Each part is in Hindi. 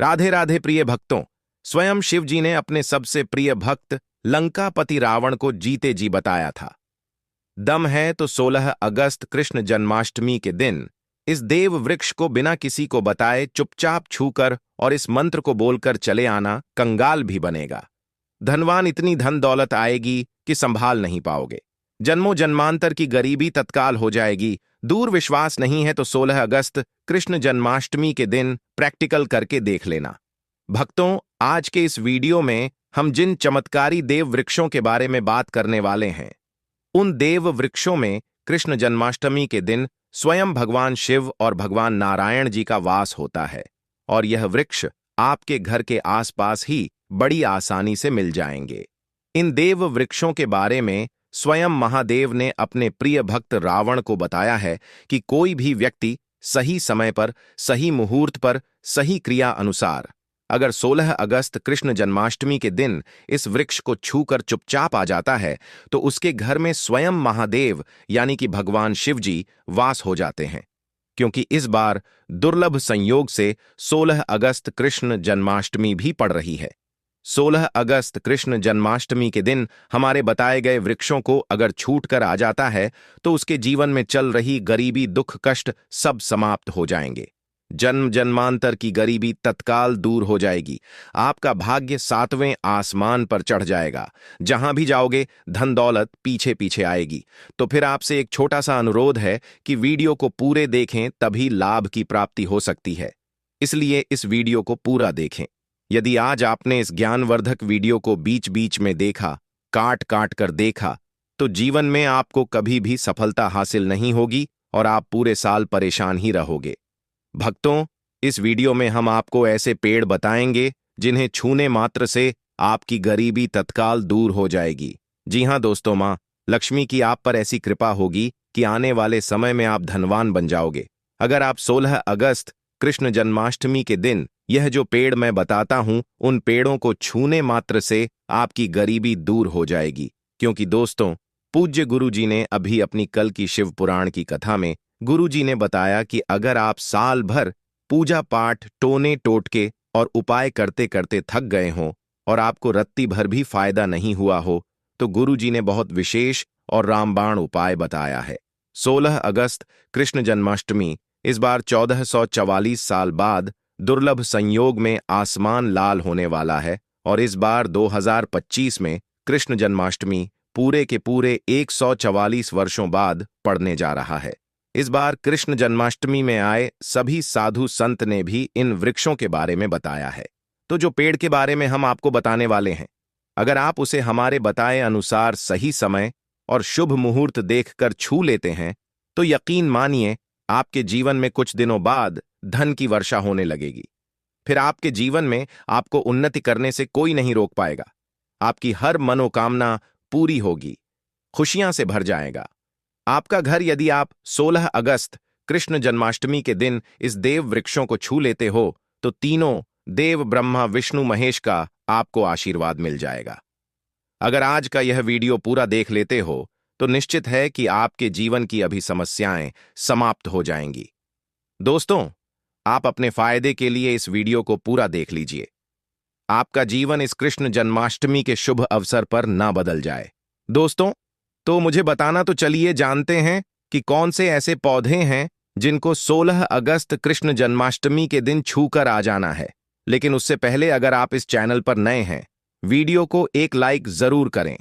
राधे राधे प्रिय भक्तों। स्वयं शिव जी ने अपने सबसे प्रिय भक्त लंकापति रावण को जीते जी बताया था, दम है तो 16 अगस्त कृष्ण जन्माष्टमी के दिन इस देव वृक्ष को बिना किसी को बताए चुपचाप छूकर और इस मंत्र को बोलकर चले आना, कंगाल भी बनेगा। धनवान इतनी धन दौलत आएगी कि संभाल नहीं पाओगे। जन्मों जन्मांतर की गरीबी तत्काल हो जाएगी। दूर विश्वास नहीं है तो 16 अगस्त कृष्ण जन्माष्टमी के दिन प्रैक्टिकल करके देख लेना। भक्तों, आज के इस वीडियो में हम जिन चमत्कारी देव वृक्षों के बारे में बात करने वाले हैं, उन देव वृक्षों में कृष्ण जन्माष्टमी के दिन स्वयं भगवान शिव और भगवान नारायण जी का वास होता है और यह वृक्ष आपके घर के आसपास ही बड़ी आसानी से मिल जाएंगे। इन देव वृक्षों के बारे में स्वयं महादेव ने अपने प्रिय भक्त रावण को बताया है कि कोई भी व्यक्ति सही समय पर, सही मुहूर्त पर, सही क्रिया अनुसार अगर 16 अगस्त कृष्ण जन्माष्टमी के दिन इस वृक्ष को छूकर चुपचाप आ जाता है तो उसके घर में स्वयं महादेव यानी कि भगवान शिव जी वास हो जाते हैं। क्योंकि इस बार दुर्लभ संयोग से 16 अगस्त कृष्ण जन्माष्टमी भी पड़ रही है। 16 अगस्त कृष्ण जन्माष्टमी के दिन हमारे बताए गए वृक्षों को अगर छूट कर आ जाता है तो उसके जीवन में चल रही गरीबी, दुख, कष्ट सब समाप्त हो जाएंगे। जन्म जन्मांतर की गरीबी तत्काल दूर हो जाएगी। आपका भाग्य 7वें आसमान पर चढ़ जाएगा। जहां भी जाओगे धन दौलत पीछे पीछे आएगी। तो फिर आपसे एक छोटा सा अनुरोध है कि वीडियो को पूरे देखें, तभी लाभ की प्राप्ति हो सकती है। इसलिए इस वीडियो को पूरा देखें। यदि आज आपने इस ज्ञानवर्धक वीडियो को बीच बीच में देखा, काट काट कर देखा, तो जीवन में आपको कभी भी सफलता हासिल नहीं होगी और आप पूरे साल परेशान ही रहोगे। भक्तों, इस वीडियो में हम आपको ऐसे पेड़ बताएंगे जिन्हें छूने मात्र से आपकी गरीबी तत्काल दूर हो जाएगी। जी हां दोस्तों, मां लक्ष्मी की आप पर ऐसी कृपा होगी कि आने वाले समय में आप धनवान बन जाओगे। अगर आप 16 अगस्त कृष्ण जन्माष्टमी के दिन यह जो पेड़ मैं बताता हूं, उन पेड़ों को छूने मात्र से आपकी गरीबी दूर हो जाएगी। क्योंकि दोस्तों, पूज्य गुरु जी ने अभी अपनी कल की शिव पुराण की कथा में गुरु जी ने बताया कि अगर आप साल भर पूजा पाठ, टोने टोटके और उपाय करते करते थक गए हों और आपको रत्ती भर भी फायदा नहीं हुआ हो, तो गुरु जी ने बहुत विशेष और रामबाण उपाय बताया है। 16 अगस्त कृष्ण जन्माष्टमी इस बार 1444 साल बाद दुर्लभ संयोग में आसमान लाल होने वाला है और इस बार 2025 में कृष्ण जन्माष्टमी पूरे के पूरे 144 वर्षों बाद पड़ने जा रहा है। इस बार कृष्ण जन्माष्टमी में आए सभी साधु संत ने भी इन वृक्षों के बारे में बताया है। तो जो पेड़ के बारे में हम आपको बताने वाले हैं, अगर आप उसे हमारे बताए अनुसार सही समय और शुभ मुहूर्त देखकर छू लेते हैं तो यकीन मानिए आपके जीवन में कुछ दिनों बाद धन की वर्षा होने लगेगी। फिर आपके जीवन में आपको उन्नति करने से कोई नहीं रोक पाएगा। आपकी हर मनोकामना पूरी होगी, खुशियां से भर जाएगा। आपका घर, यदि आप 16 अगस्त कृष्ण जन्माष्टमी के दिन इस देव वृक्षों को छू लेते हो तो तीनों देव ब्रह्मा विष्णु महेश का आपको आशीर्वाद मिल जाएगा। अगर आज का यह वीडियो पूरा देख लेते हो तो निश्चित है कि आपके जीवन की अभी समस्याएं समाप्त हो जाएंगी। दोस्तों, आप अपने फायदे के लिए इस वीडियो को पूरा देख लीजिए। आपका जीवन इस कृष्ण जन्माष्टमी के शुभ अवसर पर ना बदल जाए। दोस्तों, तो मुझे बताना तो चलिए जानते हैं कि कौन से ऐसे पौधे हैं जिनको 16 अगस्त कृष्ण जन्माष्टमी के दिन छूकर आ जाना है। लेकिन उससे पहले अगर आप इस चैनल पर नए हैं, वीडियो को एक लाइक जरूर करें।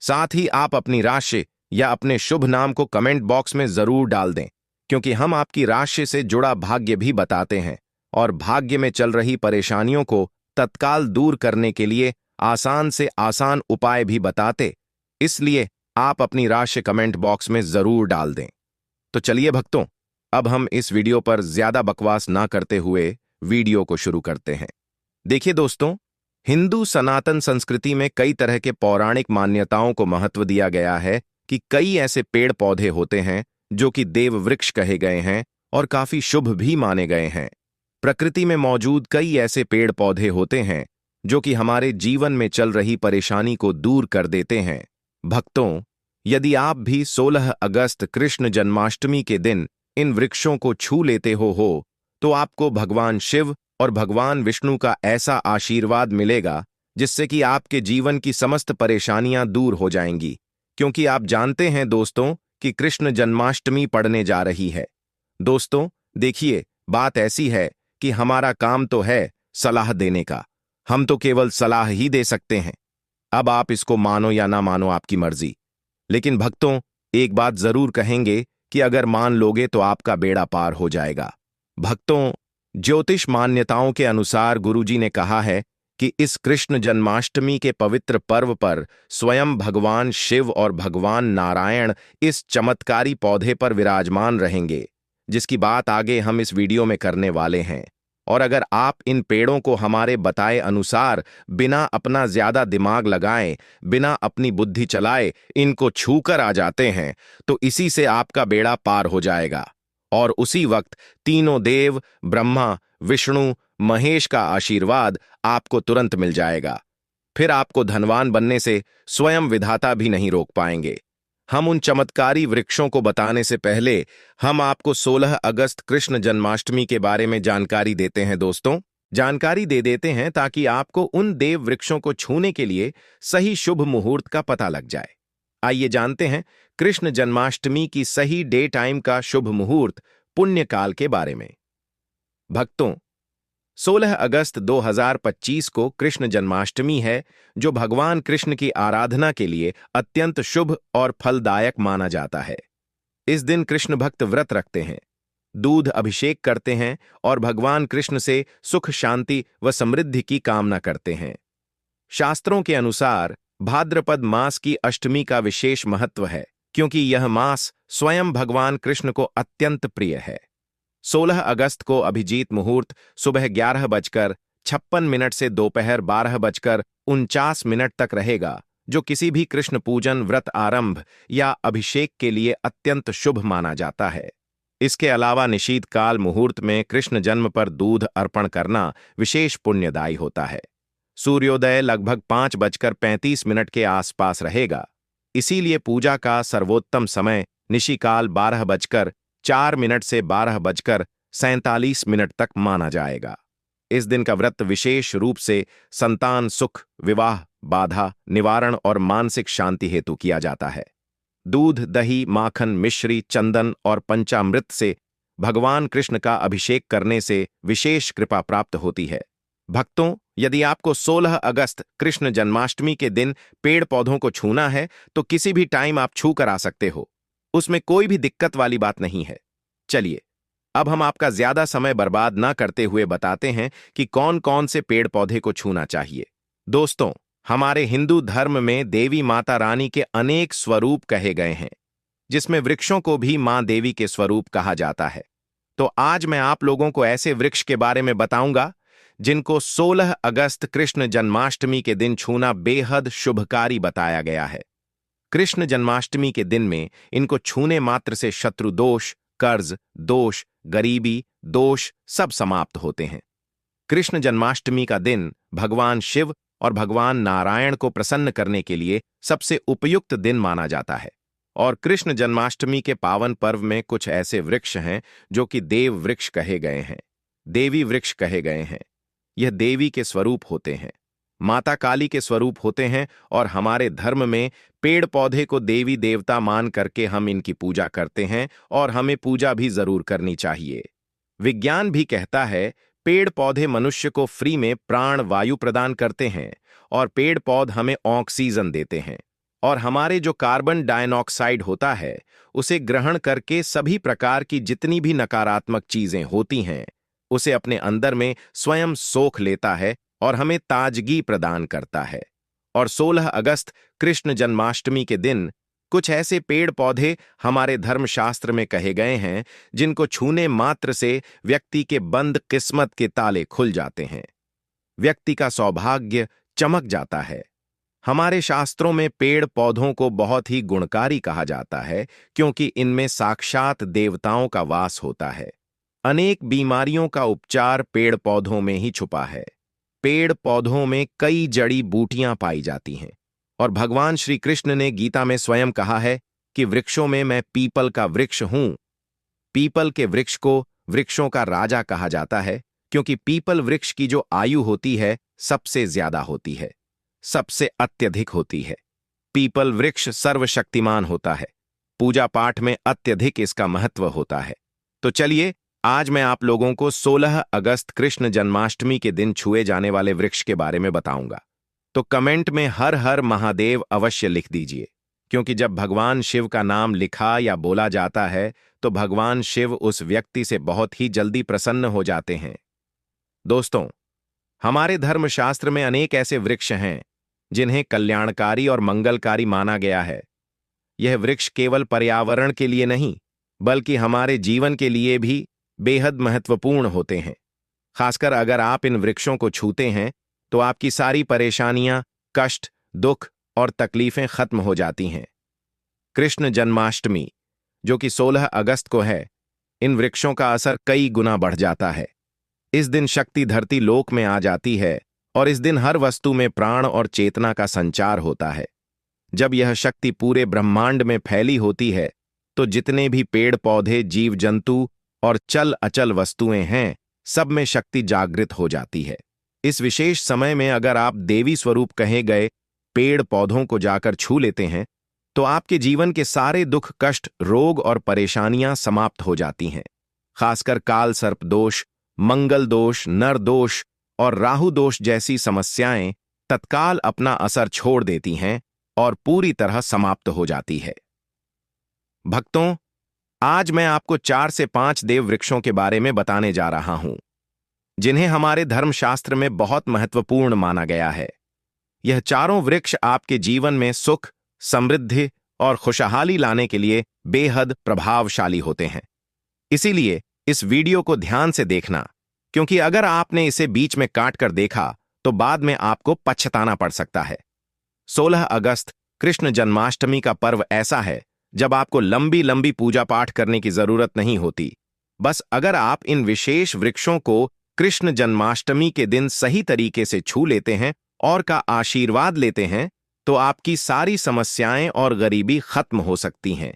साथ ही आप अपनी राशि या अपने शुभ नाम को कमेंट बॉक्स में जरूर डाल दें, क्योंकि हम आपकी राशि से जुड़ा भाग्य भी बताते हैं और भाग्य में चल रही परेशानियों को तत्काल दूर करने के लिए आसान से आसान उपाय भी बताते। इसलिए आप अपनी राशि कमेंट बॉक्स में जरूर डाल दें। तो चलिए भक्तों, अब हम इस वीडियो पर ज्यादा बकवास ना करते हुए वीडियो को शुरू करते हैं। देखिए दोस्तों, हिंदू सनातन संस्कृति में कई तरह के पौराणिक मान्यताओं को महत्व दिया गया है कि कई ऐसे पेड़ पौधे होते हैं जो कि देव वृक्ष कहे गए हैं और काफी शुभ भी माने गए हैं। प्रकृति में मौजूद कई ऐसे पेड़ पौधे होते हैं जो कि हमारे जीवन में चल रही परेशानी को दूर कर देते हैं। भक्तों, यदि आप भी 16 अगस्त कृष्ण जन्माष्टमी के दिन इन वृक्षों को छू लेते हो तो आपको भगवान शिव और भगवान विष्णु का ऐसा आशीर्वाद मिलेगा जिससे कि आपके जीवन की समस्त परेशानियां दूर हो जाएंगी, क्योंकि आप जानते हैं दोस्तों कि कृष्ण जन्माष्टमी पड़ने जा रही है। दोस्तों देखिए, बात ऐसी है कि हमारा काम तो है सलाह देने का, हम तो केवल सलाह ही दे सकते हैं। अब आप इसको मानो या ना मानो आपकी मर्जी, लेकिन भक्तों एक बात जरूर कहेंगे कि अगर मान लोगे तो आपका बेड़ा पार हो जाएगा। भक्तों, ज्योतिष मान्यताओं के अनुसार गुरुजी ने कहा है कि इस कृष्ण जन्माष्टमी के पवित्र पर्व पर स्वयं भगवान शिव और भगवान नारायण इस चमत्कारी पौधे पर विराजमान रहेंगे, जिसकी बात आगे हम इस वीडियो में करने वाले हैं। और अगर आप इन पेड़ों को हमारे बताए अनुसार बिना अपना ज्यादा दिमाग लगाए, बिना अपनी बुद्धि चलाए इनको छूकर आ जाते हैं, तो इसी से आपका बेड़ा पार हो जाएगा। और उसी वक्त तीनों देव ब्रह्मा, विष्णु, महेश का आशीर्वाद आपको तुरंत मिल जाएगा। फिर आपको धनवान बनने से स्वयं विधाता भी नहीं रोक पाएंगे। हम उन चमत्कारी वृक्षों को बताने से पहले हम आपको 16 अगस्त कृष्ण जन्माष्टमी के बारे में जानकारी देते हैं। दोस्तों, जानकारी दे देते हैं ताकि आपको उन देव वृक्षों को छूने के लिए सही शुभ मुहूर्त का पता लग जाए। आइए जानते हैं कृष्ण जन्माष्टमी की सही डे टाइम का शुभ मुहूर्त पुण्यकाल के बारे में। भक्तों, 16 अगस्त 2025 को कृष्ण जन्माष्टमी है, जो भगवान कृष्ण की आराधना के लिए अत्यंत शुभ और फलदायक माना जाता है। इस दिन कृष्ण भक्त व्रत रखते हैं, दूध अभिषेक करते हैं और भगवान कृष्ण से सुख, शांति व समृद्धि की कामना करते हैं। शास्त्रों के अनुसार भाद्रपद मास की अष्टमी का विशेष महत्व है, क्योंकि यह मास स्वयं भगवान कृष्ण को अत्यंत प्रिय है। 16 अगस्त को अभिजीत मुहूर्त सुबह 11:56 से दोपहर 12:49 तक रहेगा, जो किसी भी कृष्ण पूजन, व्रत आरंभ या अभिषेक के लिए अत्यंत शुभ माना जाता है। इसके अलावा निशीत काल मुहूर्त में कृष्ण जन्म पर दूध अर्पण करना विशेष पुण्यदायी होता है। सूर्योदय लगभग 5:35 के आसपास रहेगा, इसीलिए पूजा का सर्वोत्तम समय निशिकाल 12:04 से 12:47 तक माना जाएगा। इस दिन का व्रत विशेष रूप से संतान सुख, विवाह, बाधा निवारण और मानसिक शांति हेतु किया जाता है। दूध, दही, माखन, मिश्री, चंदन और पंचामृत से भगवान कृष्ण का अभिषेक करने से विशेष कृपा प्राप्त होती है। भक्तों, यदि आपको 16 अगस्त कृष्ण जन्माष्टमी के दिन पेड़ पौधों को छूना है तो किसी भी टाइम आप छू कर आ सकते हो, उसमें कोई भी दिक्कत वाली बात नहीं है। चलिए, अब हम आपका ज्यादा समय बर्बाद ना करते हुए बताते हैं कि कौन कौन से पेड़ पौधे को छूना चाहिए। दोस्तों, हमारे हिंदू धर्म में देवी माता रानी के अनेक स्वरूप कहे गए हैं, जिसमें वृक्षों को भी मां देवी के स्वरूप कहा जाता है। तो आज मैं आप लोगों को ऐसे वृक्ष के बारे में बताऊंगा जिनको 16 अगस्त कृष्ण जन्माष्टमी के दिन छूना बेहद शुभकारी बताया गया है। कृष्ण जन्माष्टमी के दिन में इनको छूने मात्र से शत्रु दोष, कर्ज दोष, गरीबी दोष सब समाप्त होते हैं। कृष्ण जन्माष्टमी का दिन भगवान शिव और भगवान नारायण को प्रसन्न करने के लिए सबसे उपयुक्त दिन माना जाता है। और कृष्ण जन्माष्टमी के पावन पर्व में कुछ ऐसे वृक्ष हैं जो कि देव वृक्ष कहे गए हैं, देवी वृक्ष कहे गए हैं। यह देवी के स्वरूप होते हैं, माता काली के स्वरूप होते हैं, और हमारे धर्म में पेड़ पौधे को देवी देवता मान करके हम इनकी पूजा करते हैं और हमें पूजा भी जरूर करनी चाहिए। विज्ञान भी कहता है पेड़ पौधे मनुष्य को फ्री में प्राण वायु प्रदान करते हैं और पेड़ पौध हमें ऑक्सीजन देते हैं, और हमारे जो कार्बन डाइऑक्साइड होता है उसे ग्रहण करके सभी प्रकार की जितनी भी नकारात्मक चीजें होती हैं उसे अपने अंदर में स्वयं सोख लेता है और हमें ताजगी प्रदान करता है। और 16 अगस्त कृष्ण जन्माष्टमी के दिन कुछ ऐसे पेड़ पौधे हमारे धर्मशास्त्र में कहे गए हैं जिनको छूने मात्र से व्यक्ति के बंद किस्मत के ताले खुल जाते हैं, व्यक्ति का सौभाग्य चमक जाता है। हमारे शास्त्रों में पेड़ पौधों को बहुत ही गुणकारी कहा जाता है, क्योंकि इनमें साक्षात देवताओं का वास होता है। अनेक बीमारियों का उपचार पेड़ पौधों में ही छुपा है। पेड़ पौधों में कई जड़ी बूटियां पाई जाती हैं, और भगवान श्री कृष्ण ने गीता में स्वयं कहा है कि वृक्षों में मैं पीपल का वृक्ष हूं। पीपल के वृक्ष को वृक्षों का राजा कहा जाता है, क्योंकि पीपल वृक्ष की जो आयु होती है सबसे ज्यादा होती है, सबसे अत्यधिक होती है। पीपल वृक्ष सर्वशक्तिमान होता है। पूजा पाठ में अत्यधिक इसका महत्व होता है। तो चलिए, आज मैं आप लोगों को 16 अगस्त कृष्ण जन्माष्टमी के दिन छुए जाने वाले वृक्ष के बारे में बताऊंगा। तो कमेंट में हर हर महादेव अवश्य लिख दीजिए, क्योंकि जब भगवान शिव का नाम लिखा या बोला जाता है तो भगवान शिव उस व्यक्ति से बहुत ही जल्दी प्रसन्न हो जाते हैं। दोस्तों, हमारे धर्मशास्त्र में अनेक ऐसे वृक्ष हैं जिन्हें कल्याणकारी और मंगलकारी माना गया है। यह वृक्ष केवल पर्यावरण के लिए नहीं, बल्कि हमारे जीवन के लिए भी बेहद महत्वपूर्ण होते हैं। खासकर अगर आप इन वृक्षों को छूते हैं तो आपकी सारी परेशानियां, कष्ट, दुख और तकलीफें खत्म हो जाती हैं। कृष्ण जन्माष्टमी, जो कि 16 अगस्त को है, इन वृक्षों का असर कई गुना बढ़ जाता है। इस दिन शक्ति धरती लोक में आ जाती है और इस दिन हर वस्तु में प्राण और चेतना का संचार होता है। जब यह शक्ति पूरे ब्रह्मांड में फैली होती है तो जितने भी पेड़ पौधे, जीव जंतु और चल अचल वस्तुएं हैं, सब में शक्ति जागृत हो जाती है। इस विशेष समय में अगर आप देवी स्वरूप कहे गए पेड़ पौधों को जाकर छू लेते हैं तो आपके जीवन के सारे दुख, कष्ट, रोग और परेशानियां समाप्त हो जाती हैं। खासकर काल सर्प दोष, मंगल दोष, नर दोष और राहु दोष जैसी समस्याएं तत्काल अपना असर छोड़ देती हैं और पूरी तरह समाप्त हो जाती है। भक्तों, आज मैं आपको 4 से 5 देव वृक्षों के बारे में बताने जा रहा हूं, जिन्हें हमारे धर्मशास्त्र में बहुत महत्वपूर्ण माना गया है। यह चारों वृक्ष आपके जीवन में सुख, समृद्धि और खुशहाली लाने के लिए बेहद प्रभावशाली होते हैं। इसीलिए इस वीडियो को ध्यान से देखना, क्योंकि अगर आपने इसे बीच में काट कर देखा तो बाद में आपको पछताना पड़ सकता है। 16 अगस्त कृष्ण जन्माष्टमी का पर्व ऐसा है जब आपको लंबी लंबी पूजा पाठ करने की जरूरत नहीं होती। बस अगर आप इन विशेष वृक्षों को कृष्ण जन्माष्टमी के दिन सही तरीके से छू लेते हैं और का आशीर्वाद लेते हैं तो आपकी सारी समस्याएं और गरीबी खत्म हो सकती हैं।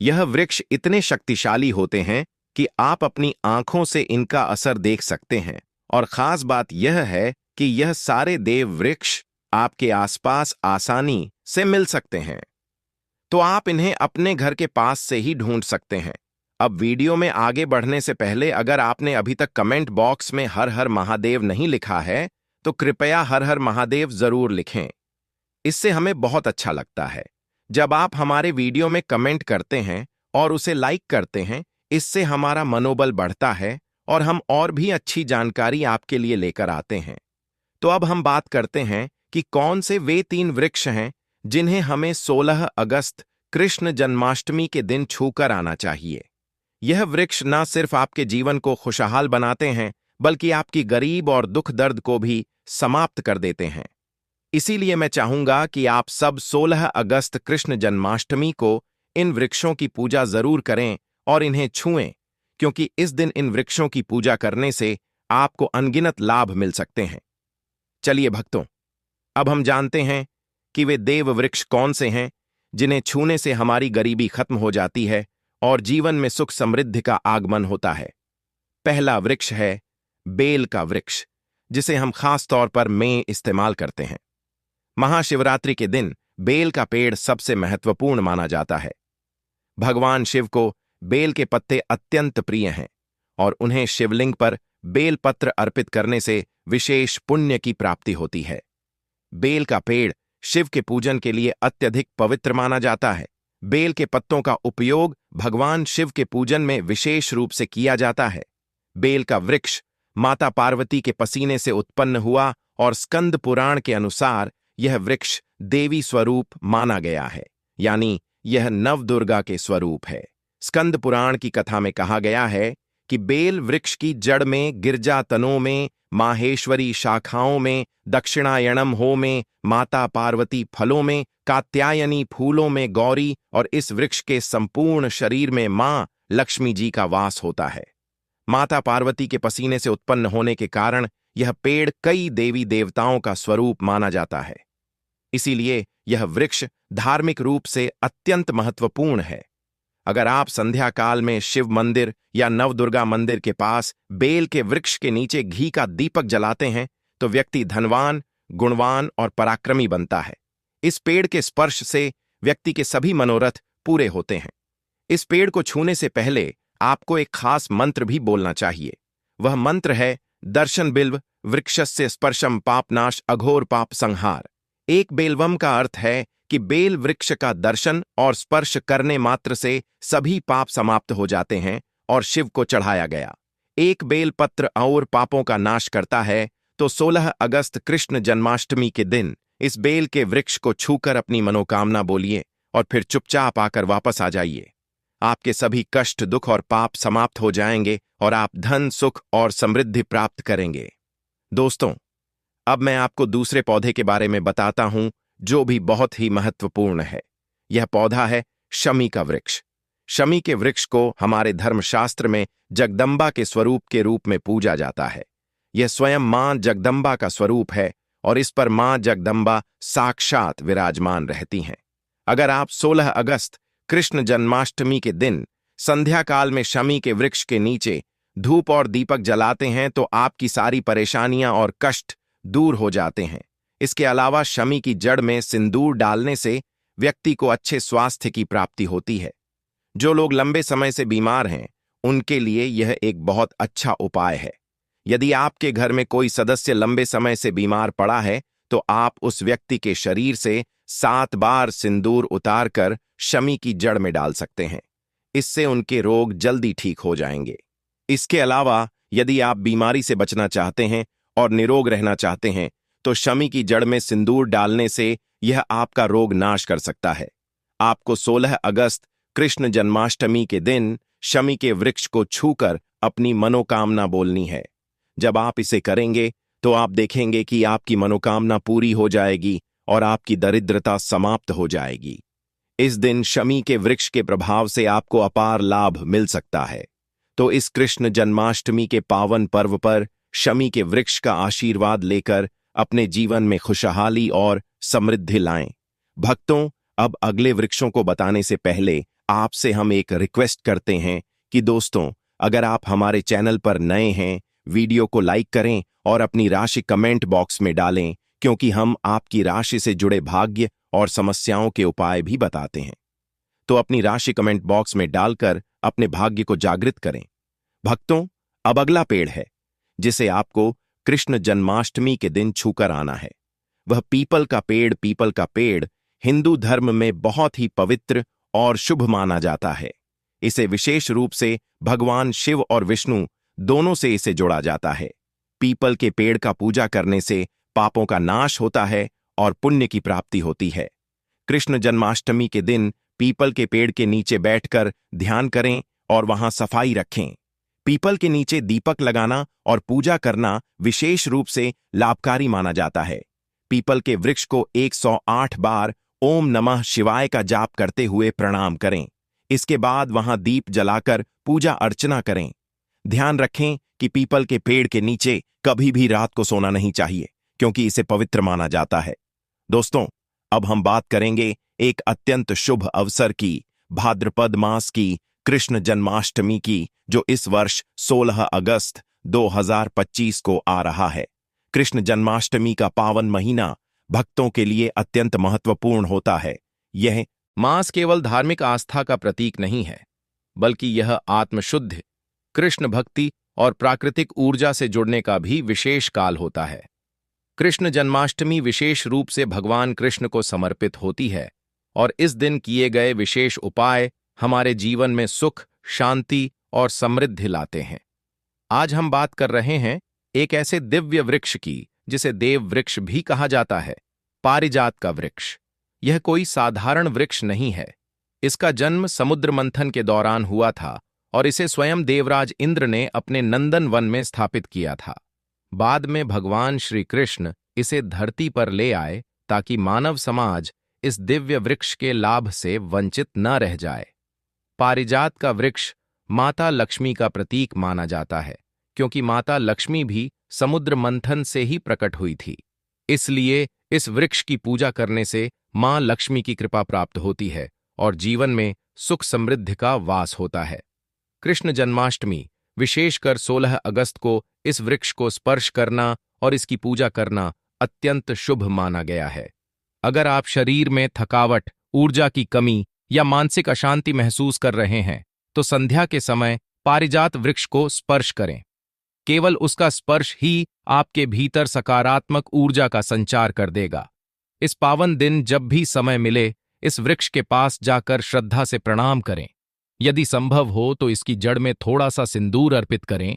यह वृक्ष इतने शक्तिशाली होते हैं कि आप अपनी आंखों से इनका असर देख सकते हैं, और खास बात यह है कि यह सारे देव वृक्ष आपके आसपास आसानी से मिल सकते हैं। तो आप इन्हें अपने घर के पास से ही ढूंढ सकते हैं। अब वीडियो में आगे बढ़ने से पहले अगर आपने अभी तक कमेंट बॉक्स में हर हर महादेव नहीं लिखा है तो कृपया हर हर महादेव जरूर लिखें। इससे हमें बहुत अच्छा लगता है। जब आप हमारे वीडियो में कमेंट करते हैं और उसे लाइक करते हैं, इससे हमारा मनोबल बढ़ता है और हम और भी अच्छी जानकारी आपके लिए लेकर आते हैं। तो अब हम बात करते हैं कि कौन से वे 3 वृक्ष हैं जिन्हें हमें 16 अगस्त कृष्ण जन्माष्टमी के दिन छूकर आना चाहिए। यह वृक्ष न सिर्फ आपके जीवन को खुशहाल बनाते हैं, बल्कि आपकी गरीब और दुख दर्द को भी समाप्त कर देते हैं। इसीलिए मैं चाहूंगा कि आप सब 16 अगस्त कृष्ण जन्माष्टमी को इन वृक्षों की पूजा जरूर करें और इन्हें छुएं, क्योंकि इस दिन इन वृक्षों की पूजा करने से आपको अनगिनत लाभ मिल सकते हैं। चलिए भक्तों, अब हम जानते हैं कि वे देव वृक्ष कौन से हैं जिन्हें छूने से हमारी गरीबी खत्म हो जाती है और जीवन में सुख समृद्धि का आगमन होता है। पहला वृक्ष है बेल का वृक्ष, जिसे हम खास तौर पर में इस्तेमाल करते हैं। महाशिवरात्रि के दिन बेल का पेड़ सबसे महत्वपूर्ण माना जाता है। भगवान शिव को बेल के पत्ते अत्यंत प्रिय हैं और उन्हें शिवलिंग पर बेल पत्र अर्पित करने से विशेष पुण्य की प्राप्ति होती है। बेल का पेड़ शिव के पूजन के लिए अत्यधिक पवित्र माना जाता है। बेल के पत्तों का उपयोग भगवान शिव के पूजन में विशेष रूप से किया जाता है। बेल का वृक्ष माता पार्वती के पसीने से उत्पन्न हुआ और स्कंद पुराण के अनुसार यह वृक्ष देवी स्वरूप माना गया है, यानी यह नवदुर्गा के स्वरूप है। स्कंद पुराण की कथा में कहा गया है कि बेल वृक्ष की जड़ में, गिरजा तनों में, माहेश्वरी शाखाओं में, दक्षिणायणम हो में माता पार्वती फलों में, कात्यायनी फूलों में गौरी और इस वृक्ष के संपूर्ण शरीर में मां लक्ष्मी जी का वास होता है। माता पार्वती के पसीने से उत्पन्न होने के कारण यह पेड़ कई देवी देवताओं का स्वरूप माना जाता है। इसीलिए यह वृक्ष धार्मिक रूप से अत्यंत महत्वपूर्ण है। अगर आप संध्या काल में शिव मंदिर या नवदुर्गा मंदिर के पास बेल के वृक्ष के नीचे घी का दीपक जलाते हैं तो व्यक्ति धनवान, गुणवान और पराक्रमी बनता है। इस पेड़ के स्पर्श से व्यक्ति के सभी मनोरथ पूरे होते हैं। इस पेड़ को छूने से पहले आपको एक खास मंत्र भी बोलना चाहिए। वह मंत्र है दर्शन बिल्व वृक्षस्य स्पर्शम पापनाश अघोर पाप संहार। एक बेलवम का अर्थ है कि बेल वृक्ष का दर्शन और स्पर्श करने मात्र से सभी पाप समाप्त हो जाते हैं और शिव को चढ़ाया गया एक बेल पत्र और पापों का नाश करता है। तो 16 अगस्त कृष्ण जन्माष्टमी के दिन इस बेल के वृक्ष को छूकर अपनी मनोकामना बोलिए और फिर चुपचाप आकर वापस आ जाइए। आपके सभी कष्ट, दुख और पाप समाप्त हो जाएंगे और आप धन, सुख और समृद्धि प्राप्त करेंगे। दोस्तों, अब मैं आपको दूसरे पौधे के बारे में बताता हूं जो भी बहुत ही महत्वपूर्ण है। यह पौधा है शमी का वृक्ष। शमी के वृक्ष को हमारे धर्मशास्त्र में जगदम्बा के स्वरूप के रूप में पूजा जाता है। यह स्वयं मां जगदम्बा का स्वरूप है और इस पर मां जगदम्बा साक्षात विराजमान रहती हैं। अगर आप 16 अगस्त कृष्ण जन्माष्टमी के दिन संध्या काल में शमी के वृक्ष के नीचे धूप और दीपक जलाते हैं तो आपकी सारी परेशानियां और कष्ट दूर हो जाते हैं। इसके अलावा शमी की जड़ में सिंदूर डालने से व्यक्ति को अच्छे स्वास्थ्य की प्राप्ति होती है। जो लोग लंबे समय से बीमार हैं उनके लिए यह एक बहुत अच्छा उपाय है। यदि आपके घर में कोई सदस्य लंबे समय से बीमार पड़ा है तो आप उस व्यक्ति के शरीर से 7 बार सिंदूर उतारकर शमी की जड़ में डाल सकते हैं। इससे उनके रोग जल्दी ठीक हो जाएंगे। इसके अलावा यदि आप बीमारी से बचना चाहते हैं और निरोग रहना चाहते हैं तो शमी की जड़ में सिंदूर डालने से यह आपका रोग नाश कर सकता है। आपको 16 अगस्त कृष्ण जन्माष्टमी के दिन शमी के वृक्ष को छूकर अपनी मनोकामना बोलनी है। जब आप इसे करेंगे तो आप देखेंगे कि आपकी मनोकामना पूरी हो जाएगी और आपकी दरिद्रता समाप्त हो जाएगी। इस दिन शमी के वृक्ष के प्रभाव से आपको अपार लाभ मिल सकता है। तो इस कृष्ण जन्माष्टमी के पावन पर्व पर शमी के वृक्ष का आशीर्वाद लेकर अपने जीवन में खुशहाली और समृद्धि लाएं। भक्तों, अब अगले वृक्षों को बताने से पहले आपसे हम एक रिक्वेस्ट करते हैं कि दोस्तों, अगर आप हमारे चैनल पर नए हैं, वीडियो को लाइक करें और अपनी राशि कमेंट बॉक्स में डालें, क्योंकि हम आपकी राशि से जुड़े भाग्य और समस्याओं के उपाय भी बताते हैं। तो अपनी राशि कमेंट बॉक्स में डालकर अपने भाग्य को जागृत करें। भक्तों, अब अगला पेड़ है जिसे आपको कृष्ण जन्माष्टमी के दिन छूकर आना है। वह पीपल का पेड़। पीपल का पेड़ हिंदू धर्म में बहुत ही पवित्र और शुभ माना जाता है। इसे विशेष रूप से भगवान शिव और विष्णु दोनों से इसे जोड़ा जाता है। पीपल के पेड़ का पूजा करने से पापों का नाश होता है और पुण्य की प्राप्ति होती है। कृष्ण जन्माष्टमी के दिन पीपल के पेड़ के नीचे बैठकर ध्यान करें और वहां सफाई रखें। पीपल के नीचे दीपक लगाना और पूजा करना विशेष रूप से लाभकारी माना जाता है। पीपल के वृक्ष को 108 बार ओम नमः शिवाय का जाप करते हुए प्रणाम करें। इसके बाद वहां दीप जलाकर पूजा अर्चना करें। ध्यान रखें कि पीपल के पेड़ के नीचे कभी भी रात को सोना नहीं चाहिए, क्योंकि इसे पवित्र माना जाता है। दोस्तों, अब हम बात करेंगे एक अत्यंत शुभ अवसर की, भाद्रपद मास की कृष्ण जन्माष्टमी की, जो इस वर्ष 16 अगस्त 2025 को आ रहा है। कृष्ण जन्माष्टमी का पावन महीना भक्तों के लिए अत्यंत महत्वपूर्ण होता है। यह मास केवल धार्मिक आस्था का प्रतीक नहीं है, बल्कि यह आत्मशुद्ध, कृष्ण भक्ति और प्राकृतिक ऊर्जा से जुड़ने का भी विशेष काल होता है। कृष्ण जन्माष्टमी विशेष रूप से भगवान कृष्ण को समर्पित होती है और इस दिन किए गए विशेष उपाय हमारे जीवन में सुख, शांति और समृद्धि लाते हैं। आज हम बात कर रहे हैं एक ऐसे दिव्य वृक्ष की जिसे देव वृक्ष भी कहा जाता है, पारिजात का वृक्ष। यह कोई साधारण वृक्ष नहीं है। इसका जन्म समुद्र मंथन के दौरान हुआ था और इसे स्वयं देवराज इंद्र ने अपने नंदन वन में स्थापित किया था। बाद में भगवान श्री कृष्ण इसे धरती पर ले आए ताकि मानव समाज इस दिव्य वृक्ष के लाभ से वंचित न रह जाए। पारिजात का वृक्ष माता लक्ष्मी का प्रतीक माना जाता है, क्योंकि माता लक्ष्मी भी समुद्र मंथन से ही प्रकट हुई थी। इसलिए इस वृक्ष की पूजा करने से मां लक्ष्मी की कृपा प्राप्त होती है और जीवन में सुख समृद्धि का वास होता है। कृष्ण जन्माष्टमी, विशेषकर 16 अगस्त को इस वृक्ष को स्पर्श करना और इसकी पूजा करना अत्यंत शुभ माना गया है। अगर आप शरीर में थकावट, ऊर्जा की कमी या मानसिक अशांति महसूस कर रहे हैं, तो संध्या के समय पारिजात वृक्ष को स्पर्श करें। केवल उसका स्पर्श ही आपके भीतर सकारात्मक ऊर्जा का संचार कर देगा। इस पावन दिन जब भी समय मिले, इस वृक्ष के पास जाकर श्रद्धा से प्रणाम करें। यदि संभव हो तो इसकी जड़ में थोड़ा सा सिंदूर अर्पित करें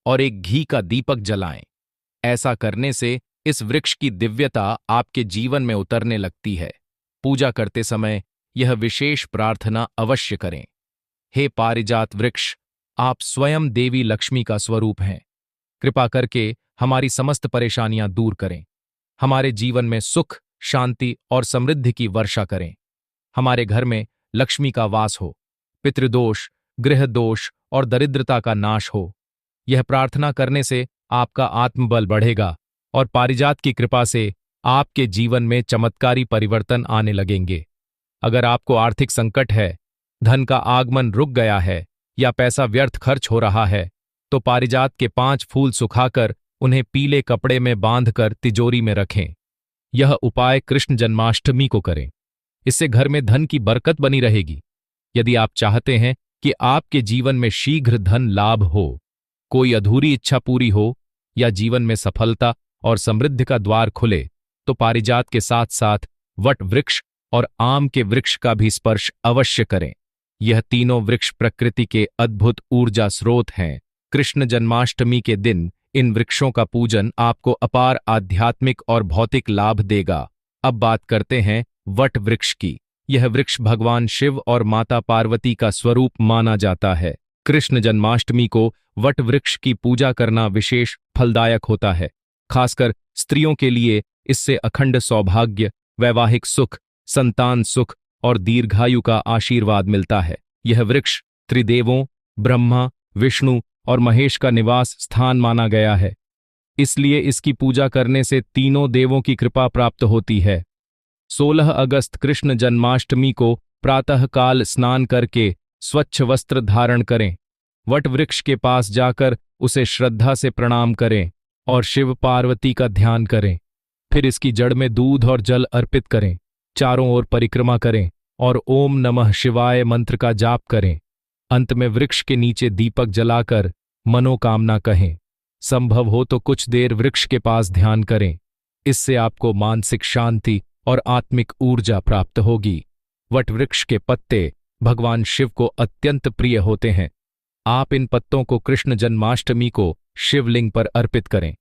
और एक घी का दीपक जलाएं। ऐसा करने से इस वृक्ष की दिव्यता आपके जीवन में उतरने लगती है। पूजा करते समय यह विशेष प्रार्थना अवश्य करें। हे पारिजात वृक्ष, आप स्वयं देवी लक्ष्मी का स्वरूप हैं। कृपा करके हमारी समस्त परेशानियां दूर करें। हमारे जीवन में सुख, शांति और समृद्धि की वर्षा करें। हमारे घर में लक्ष्मी का वास हो, पितृदोष, गृह दोष और दरिद्रता का नाश हो। यह प्रार्थना करने से आपका आत्मबल बढ़ेगा और पारिजात की कृपा से आपके जीवन में चमत्कारी परिवर्तन आने लगेंगे। अगर आपको आर्थिक संकट है, धन का आगमन रुक गया है या पैसा व्यर्थ खर्च हो रहा है, तो पारिजात के 5 फूल सुखाकर उन्हें पीले कपड़े में बांधकर तिजोरी में रखें। यह उपाय कृष्ण जन्माष्टमी को करें। इससे घर में धन की बरकत बनी रहेगी। यदि आप चाहते हैं कि आपके जीवन में शीघ्र धन लाभ हो, कोई अधूरी इच्छा पूरी हो या जीवन में सफलता और समृद्धि का द्वार खुले, तो पारिजात के साथ साथ वट वृक्ष और आम के वृक्ष का भी स्पर्श अवश्य करें। यह तीनों वृक्ष प्रकृति के अद्भुत ऊर्जा स्रोत हैं। कृष्ण जन्माष्टमी के दिन इन वृक्षों का पूजन आपको अपार आध्यात्मिक और भौतिक लाभ देगा। अब बात करते हैं वट वृक्ष की। यह वृक्ष भगवान शिव और माता पार्वती का स्वरूप माना जाता है। कृष्ण जन्माष्टमी को वट वृक्ष की पूजा करना विशेष फलदायक होता है। खासकर स्त्रियों के लिए इससे अखंड सौभाग्य, वैवाहिक सुख, संतान सुख और दीर्घायु का आशीर्वाद मिलता है। यह वृक्ष त्रिदेवों ब्रह्मा, विष्णु और महेश का निवास स्थान माना गया है। इसलिए इसकी पूजा करने से तीनों देवों की कृपा प्राप्त होती है। 16 अगस्त कृष्ण जन्माष्टमी को प्रातःकाल स्नान करके स्वच्छ वस्त्र धारण करें। वट वृक्ष के पास जाकर उसे श्रद्धा से प्रणाम करें और शिव पार्वती का ध्यान करें। फिर इसकी जड़ में दूध और जल अर्पित करें। चारों ओर परिक्रमा करें और ओम नमः शिवाय मंत्र का जाप करें। अंत में वृक्ष के नीचे दीपक जलाकर मनोकामना कहें। संभव हो तो कुछ देर वृक्ष के पास ध्यान करें। इससे आपको मानसिक शांति और आत्मिक ऊर्जा प्राप्त होगी। वट वृक्ष के पत्ते भगवान शिव को अत्यंत प्रिय होते हैं। आप इन पत्तों को कृष्ण जन्माष्टमी को शिवलिंग पर अर्पित करें।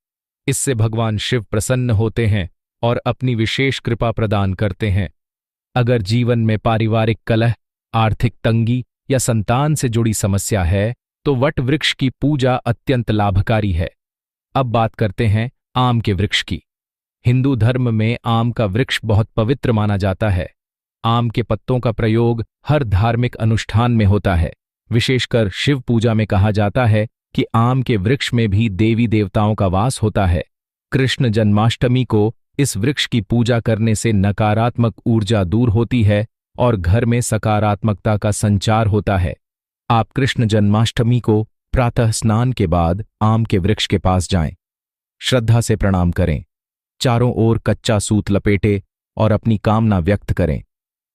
इससे भगवान शिव प्रसन्न होते हैं और अपनी विशेष कृपा प्रदान करते हैं। अगर जीवन में पारिवारिक कलह, आर्थिक तंगी या संतान से जुड़ी समस्या है, तो वट वृक्ष की पूजा अत्यंत लाभकारी है। अब बात करते हैं आम के वृक्ष की। हिंदू धर्म में आम का वृक्ष बहुत पवित्र माना जाता है। आम के पत्तों का प्रयोग हर धार्मिक अनुष्ठान में होता है। विशेषकर शिव पूजा में कहा जाता है कि आम के वृक्ष में भी देवी देवताओं का वास होता है। कृष्ण जन्माष्टमी को इस वृक्ष की पूजा करने से नकारात्मक ऊर्जा दूर होती है और घर में सकारात्मकता का संचार होता है। आप कृष्ण जन्माष्टमी को प्रातः स्नान के बाद आम के वृक्ष के पास जाएं, श्रद्धा से प्रणाम करें, चारों ओर कच्चा सूत लपेटे और अपनी कामना व्यक्त करें।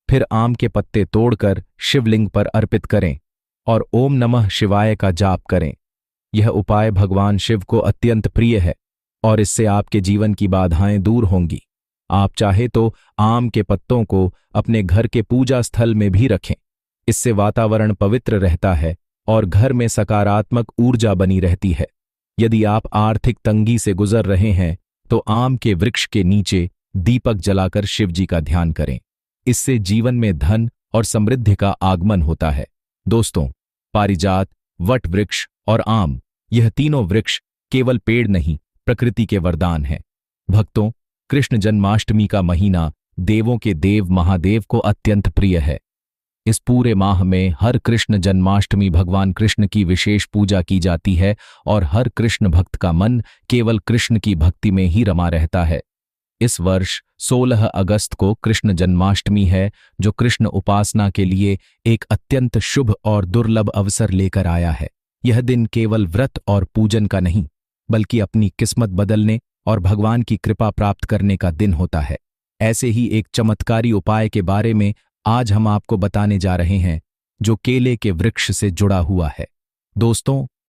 फिर आम के पत्ते तोड़कर शिवलिंग पर अर्पित करें और ओम नमः शिवाय का जाप करें। यह उपाय भगवान शिव को अत्यंत प्रिय है और इससे आपके जीवन की बाधाएं दूर होंगी। आप चाहे तो आम के पत्तों को अपने घर के पूजा स्थल में भी रखें। इससे वातावरण पवित्र रहता है और घर में सकारात्मक ऊर्जा बनी रहती है। यदि आप आर्थिक तंगी से गुजर रहे हैं, तो आम के वृक्ष के नीचे दीपक जलाकर शिवजी का ध्यान करें। इससे जीवन में धन और समृद्धि का आगमन होता है। दोस्तों, पारिजात, वट वृक्ष और आम, यह तीनों वृक्ष केवल पेड़ नहीं, प्रकृति के वरदान हैं। भक्तों, कृष्ण जन्माष्टमी का महीना देवों के देव महादेव को अत्यंत प्रिय है। इस पूरे माह में हर कृष्ण जन्माष्टमी भगवान कृष्ण की विशेष पूजा की जाती है और हर कृष्ण भक्त का मन केवल कृष्ण की भक्ति में ही रमा रहता है। इस वर्ष 16 अगस्त को कृष्ण जन्माष्टमी है, जो कृष्ण उपासना के लिए एक अत्यंत शुभ और दुर्लभ अवसर लेकर आया है। यह दिन केवल व्रत और पूजन का नहीं, बल्कि अपनी किस्मत बदलने और भगवान की कृपा प्राप्त करने का दिन होता है। ऐसे ही एक चमत्कारी उपाय के बारे में आज हम आपको बताने जा रहे हैं, जो केले के वृक्ष से जुड़ा हुआ है। दोस्तों,